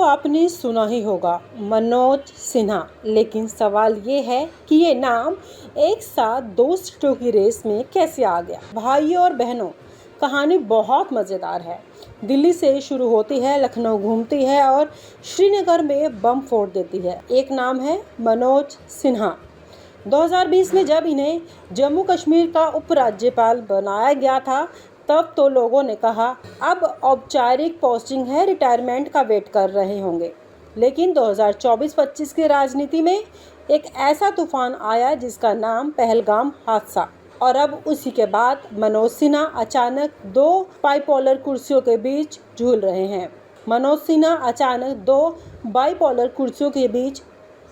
आपने सुना ही होगा, मनोज सिन्हा। लेकिन सवाल ये है कि ये नाम एक साथ दो सीटों की रेस में कैसे आ गया। भाइयों और बहनों, कहानी बहुत मज़ेदार है। दिल्ली से शुरू होती है, लखनऊ घूमती है और श्रीनगर में बम फोड़ देती है। एक नाम है मनोज सिन्हा। 2020 में जब इन्हें जम्मू कश्मीर का उपराज्यपाल बनाया गया था, तब तो लोगों ने कहा अब औपचारिक पोस्टिंग है, रिटायरमेंट का वेट कर रहे होंगे। लेकिन 2024-25 की राजनीति में एक ऐसा तूफान आया जिसका नाम पहलगाम हादसा। और अब उसी के बाद मनोज सिन्हा अचानक दो बाइपोलर कुर्सियों के बीच झूल रहे हैं। मनोज सिन्हा अचानक दो बाइपोलर कुर्सियों के बीच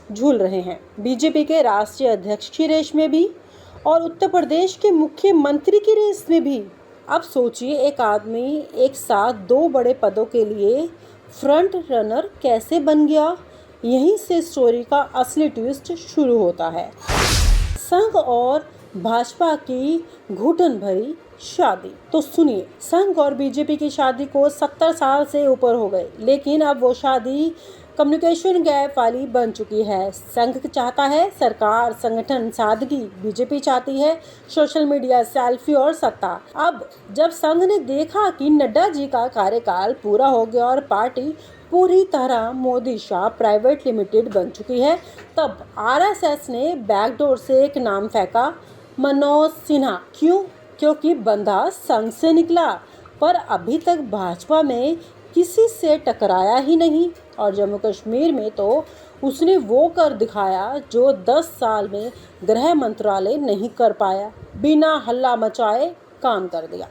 झूल रहे हैं, बीजेपी के राष्ट्रीय अध्यक्ष की रेस में भी और उत्तर प्रदेश के मुख्यमंत्री की रेस में भी। अब सोचिए, एक आदमी एक साथ दो बड़े पदों के लिए फ्रंट रनर कैसे बन गया। यहीं से स्टोरी का असली ट्विस्ट शुरू होता है। संघ और भाजपा की घुटन भरी शादी। तो सुनिए, संघ और बीजेपी की शादी को 70 साल से ऊपर हो गए, लेकिन अब वो शादी कम्युनिकेशन गैप वाली बन चुकी है। संघ चाहता है सरकार, संगठन, सादगी। बीजेपी चाहती है सोशल मीडिया, सेल्फी और सत्ता। अब जब संघ ने देखा कि नड्डा जी का कार्यकाल पूरा हो गया और पार्टी पूरी तरह मोदी शाह प्राइवेट लिमिटेड बन चुकी है, तब आरएसएस ने बैकडोर से एक नाम फेंका, मनोज सिन्हा। क्यों? क्योंकि बंदा संघ से निकला, पर अभी तक भाजपा में किसी से टकराया ही नहीं। और जम्मू कश्मीर में तो उसने वो कर दिखाया जो 10 साल में गृह मंत्रालय नहीं कर पाया। बिना हल्ला मचाए काम कर दिया।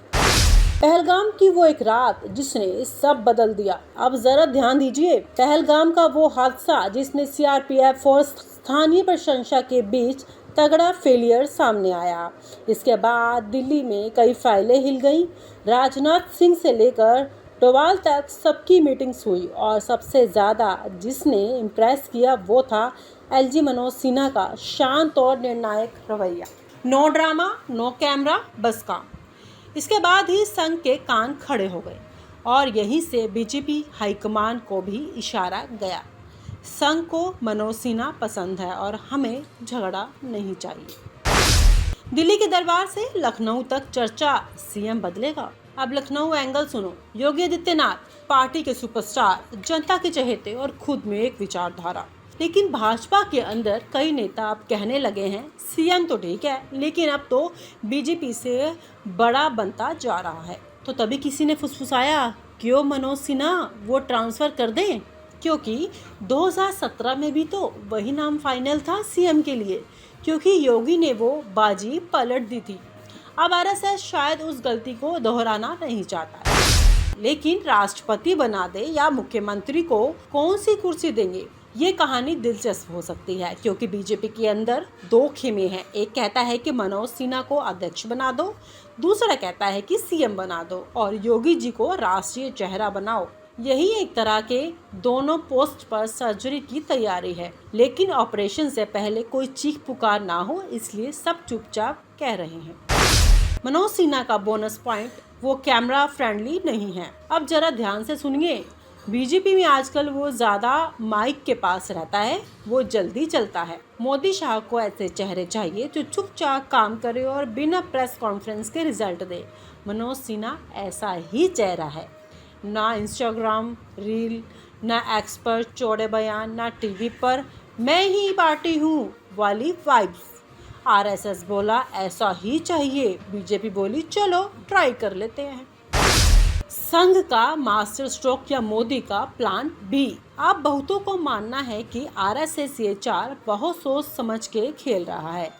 पहलगाम की वो एक रात जिसने सब बदल दिया। अब जरा ध्यान दीजिए, पहलगाम का वो हादसा जिसने सीआरपीएफ और स्थानीय प्रशंसा के बीच तगड़ा फेलियर सामने आया। इसके बाद दिल्ली में कई फाइलें हिल गईं। राजनाथ सिंह से लेकर डोवाल तक सबकी मीटिंग्स हुई और सबसे ज़्यादा जिसने इम्प्रेस किया वो था एलजी मनोज सिन्हा का शांत और निर्णायक रवैया। नो ड्रामा, नो कैमरा, बस काम। इसके बाद ही संघ के कान खड़े हो गए और यहीं से बीजेपी हाईकमान को भी इशारा गया, संघ को मनोज सिन्हा पसंद है और हमें झगड़ा नहीं चाहिए। दिल्ली के दरबार से लखनऊ तक चर्चा, सीएम बदलेगा। अब लखनऊ एंगल सुनो। योगी आदित्यनाथ पार्टी के सुपरस्टार, जनता के चहेते और खुद में एक विचारधारा। लेकिन भाजपा के अंदर कई नेता अब कहने लगे हैं सीएम तो ठीक है, लेकिन अब तो बीजेपी से बड़ा बनता जा रहा है। तो तभी किसी ने फुसफुसाया, क्यों मनोज सिन्हा वो ट्रांसफर कर दें, क्योंकि 2017 में भी तो वही नाम फाइनल था सीएम के लिए, क्योंकि योगी ने वो बाजी पलट दी थी। अब आरएसएस शायद उस गलती को दोहराना नहीं चाहता है, लेकिन राष्ट्रपति बना दे या मुख्यमंत्री को कौन सी कुर्सी देंगे, ये कहानी दिलचस्प हो सकती है। क्योंकि बीजेपी के अंदर दो खेमे हैं। एक कहता है कि मनोज सिन्हा को अध्यक्ष बना दो, दूसरा कहता है कि सीएम बना दो और योगी जी को राष्ट्रीय चेहरा बनाओ। यही एक तरह के दोनों पोस्ट पर सर्जरी की तैयारी है, लेकिन ऑपरेशन से पहले कोई चीख पुकार ना हो, इसलिए सब चुपचाप कह रहे हैं। मनोज सिन्हा का बोनस पॉइंट, वो कैमरा फ्रेंडली नहीं है। अब जरा ध्यान से सुनिए, बीजेपी में आजकल वो ज़्यादा माइक के पास रहता है, वो जल्दी चलता है। मोदी शाह को ऐसे चेहरे चाहिए जो चुपचाप काम करे और बिना प्रेस कॉन्फ्रेंस के रिजल्ट दे। मनोज सिन्हा ऐसा ही चेहरा है। ना इंस्टाग्राम रील, ना एक्सपर्ट चौड़े बयान, ना टीवी पर मैं ही पार्टी हूँ वाली वाइब्स। आरएसएस बोला ऐसा ही चाहिए, बीजेपी बोली चलो ट्राई कर लेते हैं। संघ का मास्टर स्ट्रोक या मोदी का प्लान बी। अब बहुतों को मानना है कि आरएसएस ये चाल बहुत सोच समझ के खेल रहा है।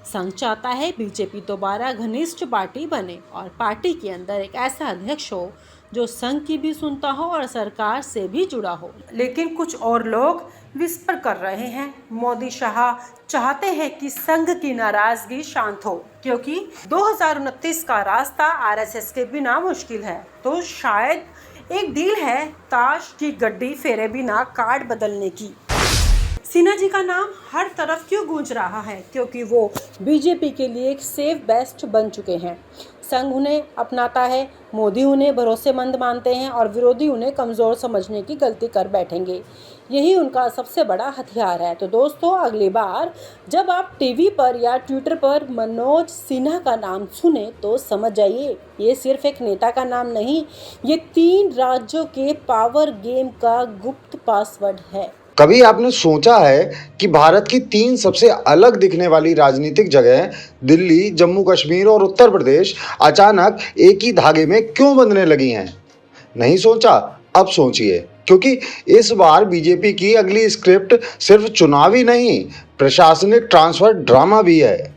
संघ चाहता है बीजेपी दोबारा घनिष्ठ पार्टी बने और पार्टी के अंदर एक ऐसा अध्यक्ष हो जो संघ की भी सुनता हो और सरकार से भी जुड़ा हो। लेकिन कुछ और लोग विस्पर कर रहे हैं, मोदी शाह चाहते हैं कि संघ की नाराजगी शांत हो, क्योंकि 2029 का रास्ता आरएसएस के बिना मुश्किल है। तो शायद एक डील है ताश की गड्डी फेरे बिना कार्ड बदलने की। सिन्हा जी का नाम हर तरफ क्यों गूंज रहा है? क्योंकि वो बीजेपी के लिए एक सेफ बेस्ट बन चुके हैं। संघ उन्हें अपनाता है, मोदी उन्हें भरोसेमंद मानते हैं और विरोधी उन्हें कमज़ोर समझने की गलती कर बैठेंगे। यही उनका सबसे बड़ा हथियार है। तो दोस्तों, अगली बार जब आप टीवी पर या ट्विटर पर मनोज सिन्हा का नाम सुने तो समझ जाइए, ये सिर्फ एक नेता का नाम नहीं, ये 3 राज्यों के पावर गेम का गुप्त पासवर्ड है। कभी आपने सोचा है कि भारत की 3 सबसे अलग दिखने वाली राजनीतिक जगह दिल्ली, जम्मू कश्मीर और उत्तर प्रदेश अचानक एक ही धागे में क्यों बंधने लगी हैं? नहीं सोचा? अब सोचिए, क्योंकि इस बार बीजेपी की अगली स्क्रिप्ट सिर्फ चुनावी नहीं, प्रशासनिक ट्रांसफर ड्रामा भी है।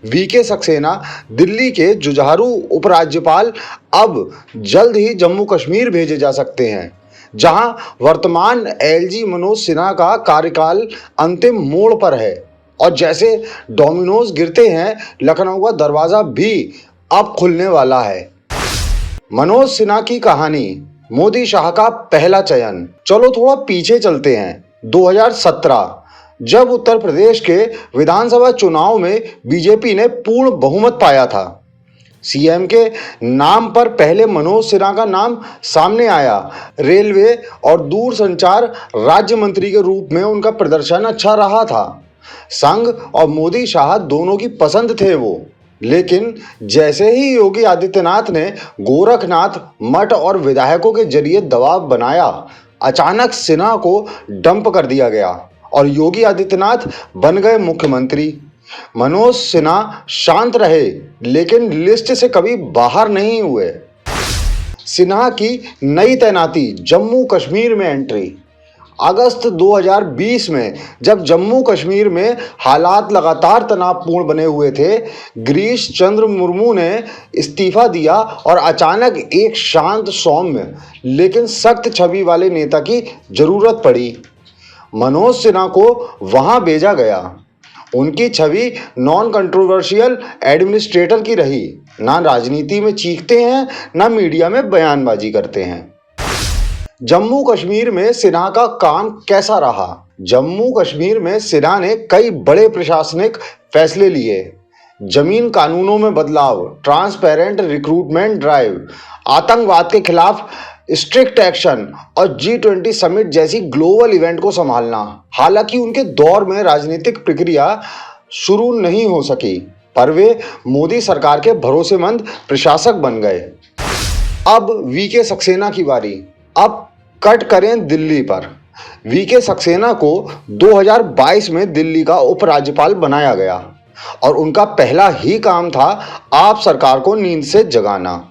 वीके सक्सेना, दिल्ली के जुझारू उपराज्यपाल, अब जल्द ही जम्मू कश्मीर भेजे जा सकते हैं, जहां वर्तमान एलजी मनोज सिन्हा का कार्यकाल अंतिम मोड़ पर है। और जैसे डोमिनोज गिरते हैं, लखनऊ का दरवाजा भी अब खुलने वाला है। मनोज सिन्हा की कहानी, मोदी शाह का पहला चयन। चलो थोड़ा पीछे चलते हैं। 2017, जब उत्तर प्रदेश के विधानसभा चुनाव में बीजेपी ने पूर्ण बहुमत पाया था, सीएम के नाम पर पहले मनोज सिन्हा का नाम सामने आया। रेलवे और दूरसंचार राज्य मंत्री के रूप में उनका प्रदर्शन अच्छा रहा था। संघ और मोदी शाह दोनों की पसंद थे वो। लेकिन जैसे ही योगी आदित्यनाथ ने गोरखनाथ मठ और विधायकों के जरिए दबाव बनाया, अचानक सिन्हा को डंप कर दिया गया और योगी आदित्यनाथ बन गए मुख्यमंत्री। मनोज सिन्हा शांत रहे, लेकिन लिस्ट से कभी बाहर नहीं हुए। सिन्हा की नई तैनाती, जम्मू कश्मीर में एंट्री। अगस्त 2020 में जब जम्मू कश्मीर में हालात लगातार तनावपूर्ण बने हुए थे, गिरीश चंद्र मुर्मू ने इस्तीफा दिया और अचानक एक शांत, सौम्य लेकिन सख्त छवि वाले नेता की जरूरत पड़ी। मनोज सिन्हा को वहां भेजा गया। उनकी छवि नॉन कंट्रोवर्शियल एडमिनिस्ट्रेटर की रही। ना राजनीति में चीखते हैं, ना मीडिया में बयानबाजी करते हैं। जम्मू कश्मीर में सिन्हा का काम कैसा रहा? जम्मू कश्मीर में सिन्हा ने कई बड़े प्रशासनिक फैसले लिए। जमीन कानूनों में बदलाव, ट्रांसपेरेंट रिक्रूटमेंट ड्राइव, आतंकवाद के खिलाफ स्ट्रिक्ट एक्शन और G20 समिट जैसी ग्लोबल इवेंट को संभालना। हालांकि उनके दौर में राजनीतिक प्रक्रिया शुरू नहीं हो सकी, पर वे मोदी सरकार के भरोसेमंद प्रशासक बन गए। अब वीके सक्सेना की बारी। अब कट करें दिल्ली पर। वीके सक्सेना को 2022 में दिल्ली का उपराज्यपाल बनाया गया और उनका पहला ही काम था आप सरकार को नींद से जगाना।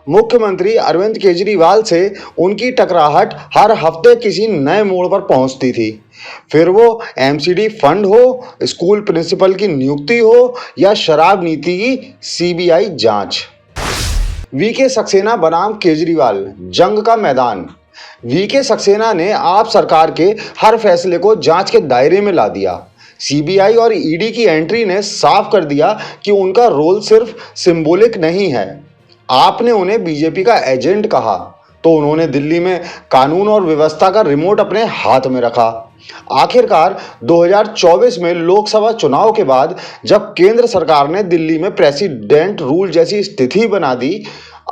मुख्यमंत्री अरविंद केजरीवाल से उनकी टकराहट हर हफ्ते किसी नए मोड़ पर पहुंचती थी। फिर वो एमसीडी फंड हो, स्कूल प्रिंसिपल की नियुक्ति हो या शराब नीति की सीबीआई जांच। वीके सक्सेना बनाम केजरीवाल, जंग का मैदान। वीके सक्सेना ने आप सरकार के हर फैसले को जांच के दायरे में ला दिया। सीबीआई और ईडी की एंट्री ने साफ कर दिया कि उनका रोल सिर्फ सिंबॉलिक नहीं है। आपने उन्हें बीजेपी का एजेंट कहा तो उन्होंने दिल्ली में कानून और व्यवस्था का रिमोट अपने हाथ में रखा। आखिरकार 2024 में लोकसभा चुनाव के बाद जब केंद्र सरकार ने दिल्ली में प्रेसिडेंट रूल जैसी स्थिति बना दी,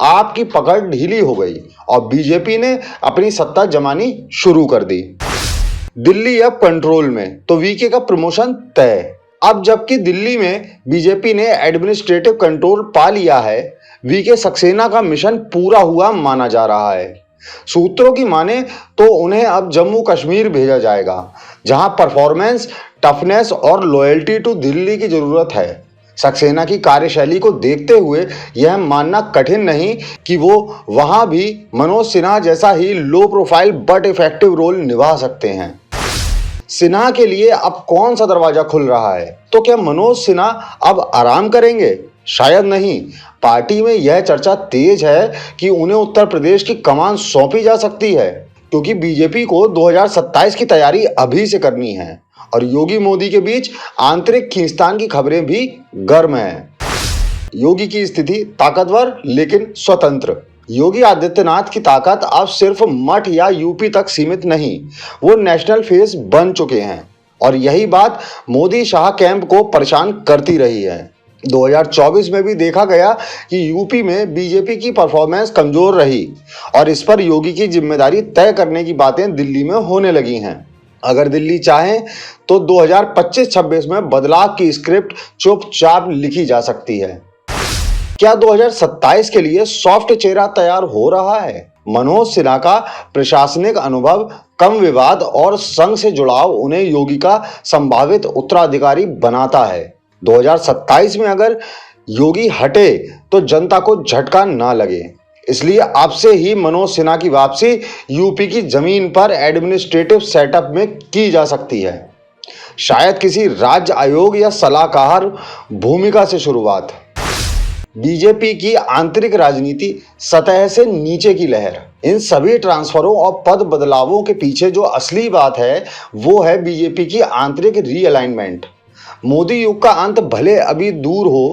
आपकी पकड़ ढीली हो गई और बीजेपी ने अपनी सत्ता जमानी शुरू कर दी। दिल्ली अब कंट्रोल में, तो वीके का प्रमोशन तय। अब जबकि दिल्ली में बीजेपी ने एडमिनिस्ट्रेटिव कंट्रोल पा लिया है, वीके सक्सेना का मिशन पूरा हुआ माना जा रहा है। सूत्रों की माने तो उन्हें अब जम्मू कश्मीर भेजा जाएगा, जहां परफॉर्मेंस, टफनेस और लॉयल्टी टू दिल्ली की जरूरत है। सक्सेना की कार्यशैली को देखते हुए यह मानना कठिन नहीं कि वो वहां भी मनोज सिन्हा जैसा ही low profile but effective role निभा सकते हैं। सिन्हा के लिए अब कौन सा दरवाजा खुल रहा है? तो क्या मनोज सिन्हा अब आराम करेंगे? शायद नहीं। पार्टी में यह चर्चा तेज है कि उन्हें उत्तर प्रदेश की कमान सौंपी जा सकती है, क्योंकि बीजेपी को 2027 की तैयारी अभी से करनी है और योगी मोदी के बीच आंतरिक खींचतान की खबरें भी गर्म हैं। योगी की स्थिति ताकतवर लेकिन स्वतंत्र। योगी आदित्यनाथ की ताकत अब सिर्फ मठ या यूपी तक सीमित नहीं, वो नेशनल फेस बन चुके हैं। और यही बात मोदी शाह कैंप को परेशान करती रही है। 2024 में भी देखा गया कि यूपी में बीजेपी की परफॉर्मेंस कमजोर रही और इस पर योगी की जिम्मेदारी तय करने की बातें दिल्ली में होने लगी हैं। अगर दिल्ली चाहे तो 2025-26 में बदलाव की स्क्रिप्ट चुपचाप लिखी जा सकती है। क्या 2027 के लिए सॉफ्ट चेहरा तैयार हो रहा है? मनोज सिन्हा का प्रशासनिक अनुभव, कम विवाद और संघ से जुड़ाव उन्हें योगी का संभावित उत्तराधिकारी बनाता है। 2027 में अगर योगी हटे तो जनता को झटका ना लगे, इसलिए अब से ही मनोज सिन्हा की वापसी यूपी की जमीन पर एडमिनिस्ट्रेटिव सेटअप में की जा सकती है। शायद किसी राज्य आयोग या सलाहकार भूमिका से शुरुआत। बीजेपी की आंतरिक राजनीति सतह से नीचे की लहर। इन सभी ट्रांसफरों और पद बदलावों के पीछे जो असली बात है वो है बीजेपी की आंतरिक रीअलाइनमेंट। मोदी युग का अंत भले अभी दूर हो,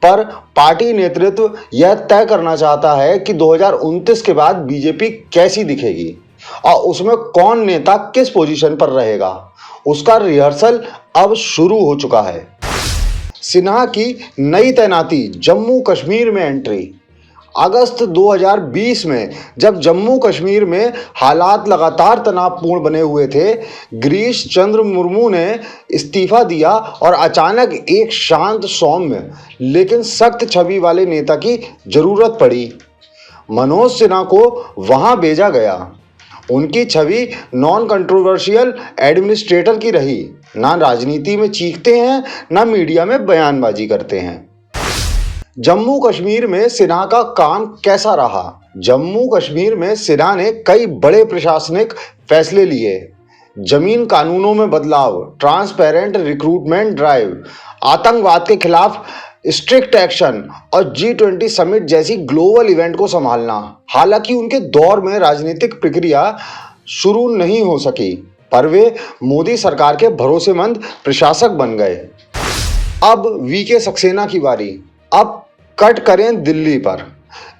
पर पार्टी नेतृत्व यह तय करना चाहता है कि 2029 के बाद बीजेपी कैसी दिखेगी और उसमें कौन नेता किस पोजीशन पर रहेगा। उसका रिहर्सल अब शुरू हो चुका है। सिन्हा की नई तैनाती, जम्मू कश्मीर में एंट्री। अगस्त 2020 में जब जम्मू कश्मीर में हालात लगातार तनावपूर्ण बने हुए थे, गिरीश चंद्र मुर्मू ने इस्तीफा दिया और अचानक एक शांत, सौम्य लेकिन सख्त छवि वाले नेता की जरूरत पड़ी। मनोज सिन्हा को वहां भेजा गया। उनकी छवि नॉन कंट्रोवर्शियल एडमिनिस्ट्रेटर की रही। ना राजनीति में चीखते हैं, ना मीडिया में बयानबाजी करते हैं। जम्मू कश्मीर में सिन्हा का काम कैसा रहा? जम्मू कश्मीर में सिन्हा ने कई बड़े प्रशासनिक फैसले लिए। जमीन कानूनों में बदलाव, ट्रांसपेरेंट रिक्रूटमेंट ड्राइव, आतंकवाद के खिलाफ स्ट्रिक्ट एक्शन और G20 समिट जैसी ग्लोबल इवेंट को संभालना। हालांकि उनके दौर में राजनीतिक प्रक्रिया शुरू नहीं हो सकी, पर वे मोदी सरकार के भरोसेमंद प्रशासक बन गए। अब वीके सक्सेना की बारी। अब कट करें दिल्ली पर।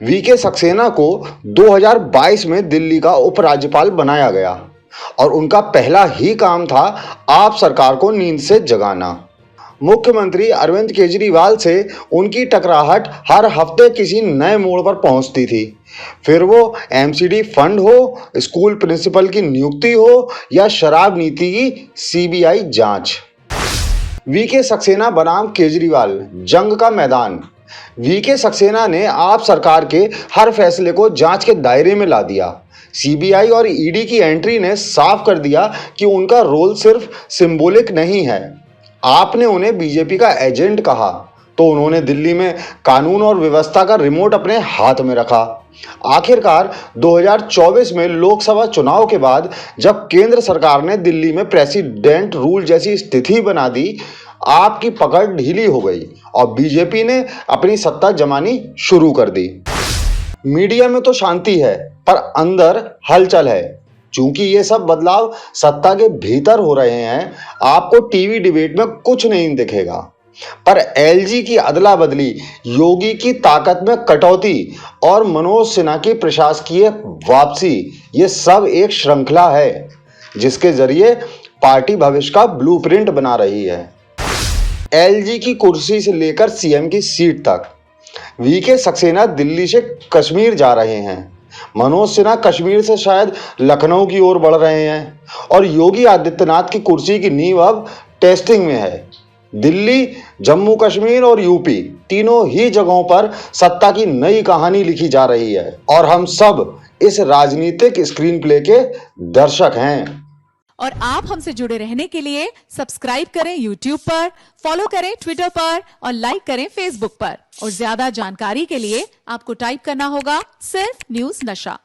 वीके सक्सेना को 2022 में दिल्ली का उपराज्यपाल बनाया गया और उनका पहला ही काम था आप सरकार को नींद से जगाना। मुख्यमंत्री अरविंद केजरीवाल से उनकी टकराहट हर हफ्ते किसी नए मोड़ पर पहुंचती थी। फिर वो एमसीडी फंड हो, स्कूल प्रिंसिपल की नियुक्ति हो या शराब नीति की सीबीआई जांच। वीके सक्सेना बनाम केजरीवाल, जंग का मैदान। वीके सक्सेना ने आप सरकार के हर फैसले को जांच के दायरे में ला दिया। सीबीआई और ईडी की एंट्री ने साफ कर दिया कि उनका रोल सिर्फ सिंबॉलिक नहीं है। आपने उन्हें बीजेपी का एजेंट कहा तो उन्होंने दिल्ली में कानून और व्यवस्था का रिमोट अपने हाथ में रखा। आखिरकार 2024 में लोकसभा चुनाव के बाद जब केंद्र सरकार ने दिल्ली में प्रेसिडेंट रूल जैसी स्थिति बना दी, आपकी पकड़ ढीली हो गई और बीजेपी ने अपनी सत्ता जमानी शुरू कर दी। मीडिया में तो शांति है, पर अंदर हलचल है। चूंकि ये सब बदलाव सत्ता के भीतर हो रहे हैं, आपको टीवी डिबेट में कुछ नहीं दिखेगा, पर एलजी की अदला बदली, योगी की ताकत में कटौती और मनोज सिन्हा की प्रशासकीय वापसी, ये सब एक श्रृंखला है जिसके जरिए पार्टी भविष्य का ब्लूप्रिंट बना रही है। एलजी की कुर्सी से लेकर सीएम की सीट तक। वीके सक्सेना दिल्ली से कश्मीर जा रहे हैं। मनोज सिन्हा कश्मीर से शायद लखनऊ की ओर बढ़ रहे हैं और योगी आदित्यनाथ की कुर्सी की नींव अब टेस्टिंग में है। दिल्ली, जम्मू कश्मीर और यूपी, तीनों ही जगहों पर सत्ता की नई कहानी लिखी जा रही है और हम सब इस राजनीतिक स्क्रीन प्ले के दर्शक हैं। और आप हमसे जुड़े रहने के लिए सब्सक्राइब करें YouTube पर, फॉलो करें Twitter पर और लाइक करें Facebook पर। और ज्यादा जानकारी के लिए आपको टाइप करना होगा सिर्फ न्यूज़ नशा।